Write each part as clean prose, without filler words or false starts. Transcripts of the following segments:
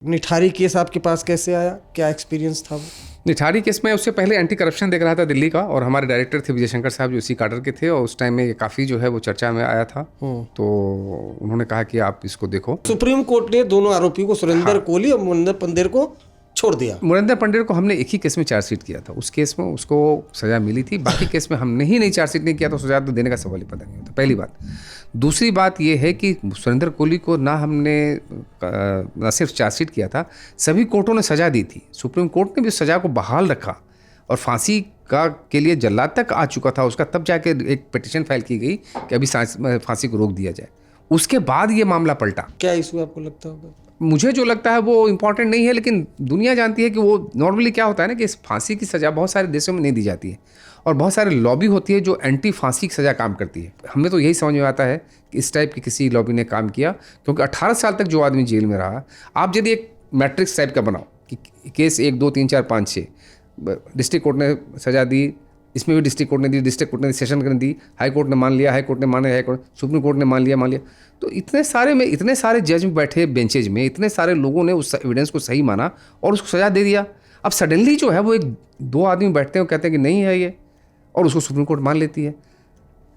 Nithari case आपके पास कैसे आया, क्या एक्सपीरियंस था वो? निठारी केस में उससे पहले एंटी करप्शन देख रहा था दिल्ली का, और हमारे डायरेक्टर थे विजय शंकर साहब जो इसी काडर के थे, और उस टाइम में ये काफ़ी जो है वो चर्चा में आया था। तो उन्होंने कहा कि आप इसको देखो। सुप्रीम कोर्ट ने दोनों आरोपियों को, सुरेंद्र कोहली और मुनिंदर पंदेर को छोड़ दिया। मुनिंदर पंडेर को हमने एक ही केस में चार्जशीट किया था, उस केस में उसको सज़ा मिली थी, बाकी केस में हमने ही नहीं चार्जशीट नहीं किया, तो सज़ा तो देने का सवाल ही पता नहीं होता, पहली बात। दूसरी बात ये है कि सुरेंद्र कोहली को ना हमने न सिर्फ चार्जशीट किया था, सभी कोर्टों ने सज़ा दी थी। सुप्रीम कोर्ट ने भी सज़ा को बहाल रखा और फांसी का के लिए जल्लाद तक आ चुका था उसका, तब जाके एक पिटीशन फाइल की गई कि अभी फांसी को रोक दिया जाए। उसके बाद ये मामला पलटा। क्या इशू आपको लगता होगा? मुझे जो लगता है वो इम्पॉर्टेंट नहीं है, लेकिन दुनिया जानती है कि वो नॉर्मली क्या होता है ना कि इस फांसी की सज़ा बहुत सारे देशों में नहीं दी जाती है, और बहुत सारे लॉबी होती है जो एंटी फांसी की सज़ा काम करती है। हमें तो यही समझ में आता है कि इस टाइप की किसी लॉबी ने काम किया, क्योंकि 18 साल तक जो आदमी जेल में रहा, आप यदि एक मैट्रिक्स टाइप का बनाओ कि केस 1 2 3 4 5 6, डिस्ट्रिक्ट कोर्ट ने सज़ा दी, इसमें भी डिस्ट्रिक्ट कोर्ट ने दी, डिस्ट्रिक्ट कोर्ट ने सेशन कर दी, हाई कोर्ट ने मान लिया, हाई कोर्ट ने माने, हाई कोर्ट, सुप्रीम कोर्ट ने मान लिया, तो इतने सारे में इतने सारे जज बैठे बेंचेज में, इतने सारे लोगों ने उस एविडेंस को सही माना और उसको सज़ा दे दिया। अब सडनली जो है वो 1-2 आदमी बैठते हैं और कहते हैं कि नहीं है ये, और उसको सुप्रीम कोर्ट मान लेती है।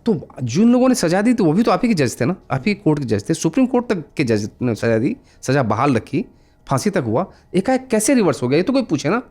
तो जिन लोगों ने सज़ा दी तो वो भी तो आप ही के जज थे ना, आप ही कोर्ट के जज थे, सुप्रीम कोर्ट तक के जज ने सज़ा दी, सज़ा बहाल रखी, फांसी तक हुआ, एकाएक कैसे रिवर्स हो गया, ये तो कोई पूछे ना।